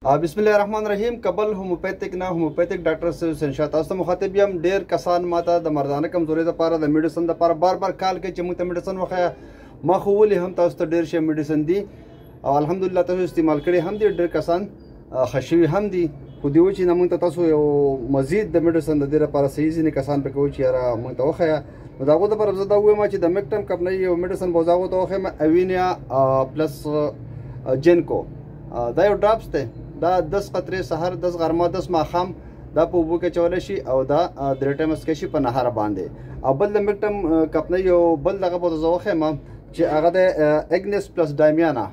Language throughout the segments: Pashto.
بسم الله الرحمن الرحیم. قبل هوموپیتیک نه هوموپیتیک ډاکټر سنشا تاسو ته مخاطب یم. ډیر کسان ماته د مردانه کمزوري لپاره د میډیسن لپاره بار کال کوي چې موږ ته میډیسن وخایا. ما خو ولې هم تاسو ته ډیر شي میډیسن دي او الحمدلله تاسو استعمال کړي هم دي. ډیر کسان خوشوي هم دي. خو دی و چې موږ ته تاسو یو مزید د میډیسن د دې لپاره صحیح ځینې کسان پکې و چې یاره موږ ته وخایا. نو د هغو دپاره زه دا ووایم چې د میکټم کمپنۍ یو میډیسن به زه هغو ته وښیم، اوینیا پلس جینکو. دا یو ډراپس دی. دا 10 قطرې سحر 10 غرمه 10 ماښام دا په اوبو کې اچولی شي او دا 3 ټایمه څښی شي په نهاره باندې. او بل د میکټم کمپنۍ یو بل دغه به زه وښیم چې هغه د اګنس پلس ډایمیانا.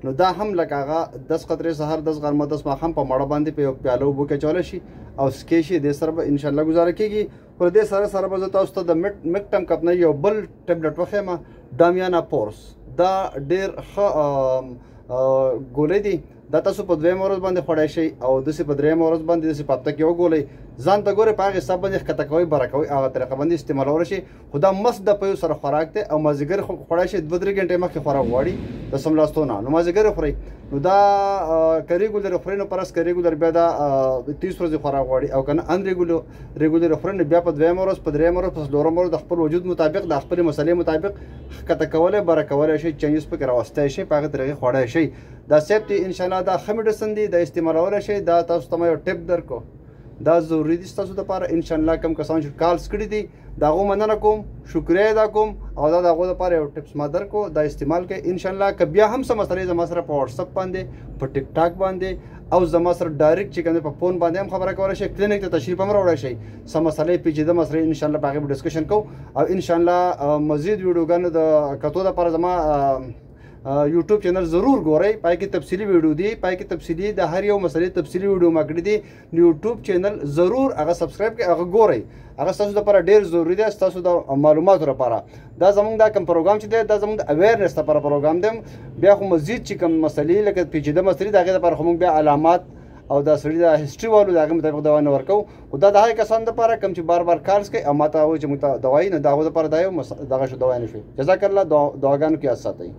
نو دا هم لکه هغه 10 قطرې سحر 10 غرمه 10 ماښام په مړه باندې په یو پیاله اوبو کې اچولی شي او څښی شي. دې سره به انشاءالله ګزاره کېږي. خو دې سره به زه تاسو ته د میکټم کمپنۍ یو بل ټیبلټ وښیم، ډایمیانا پورس. دا ډېر ښه ګولۍ دي. دا تاسو په 2 ورځ باندې خوړای شئ او داسې په 3 ورځ باندې داسې په هفته کې وګولئ. ځان ته ګورئ په هغې حساب باندې ښکته کوئ بره کوئ، هغه طریقه باندې استعمالولی شئ. خو دا مست د پیو سره خوراک دی او مازدیګر خوړای شئ. 2-3 ګنټې مخکې خوراک غواړي د سملاستو نه، نو مازدیګر خورئ. نو دا که ریګولر خورئ نو پرس که ریګولر بیا دا 30 ورځې خوراک غواړي، او که نه ان ریګولر خورئ نو بیا په 2 ورځ په 3 ورځ په 4 ورځ د خپل وجود مطابق د خپلې مسلې مطابق ښکته کولی بره کولی شئ، چینجز پکې راوستی شئ، په هغې طریقې خوړی شئ. دا سیف دی انشاءالله. دا ښه میډیسن دی، دا استعمالولی شئ. دا تاسو ته ما یو ټپ درکړو، دا ضروري دي ستاسو دپاره. انشاءالله کوم کسان چې کالز کړي دي د هغو مننه کوم، شکریه ادا کوم او دا د هغو دپاره یو ټپس ما درکړو. دا استعمال کړئ انشاءالله. که بیا هم څه مسلې زما سره په وټسپ باندې، په ټیک ټاک باندې او زما سره ډایرکټ چې کوم په فون باندې هم خبره کولی شئ. کلینیک ته تشریف هم راوړی شئ. څه مسلې پیچیده مسلې انشاءالله په هغې به ډسکشن کوو او انشاءالله مزید ویډیوګانو د کتو دپاره زما یوټیوب چینل ضرور ګورئ. پای کې تفصیلي ویډیو دي، پای کې تفصیلي د هر یو مسلې تفصیلي ویډیو ما کړي دي. یوټیوب چینل ضرور هغه سبسکرایب کړئ، هغه ګورئ. هغه ستاسو دپاره ډېر ضروري دی، ستاسو د معلوماتو لپاره. دا زموږ دا کوم پروګرام چې دی دا زموږ د اویرنس لپاره پروګرام دی. بیا خو مزید چې کوم مسلې لکه پیچیده مسلې د هغې دپاره خو موږ بیا علامات او دا سړي د هسټري والو د هغې مطابق دوا نه ورکوو. خو دا د هغې کسانو دپاره کوم چې بار کالز کوي او ما ته وایي چې موږ ته دوا یي، نو د هغو دپاره دا یو دغه شو دوا نه شوي. جزاک الله. دعاګانو کې یاد ساتئ.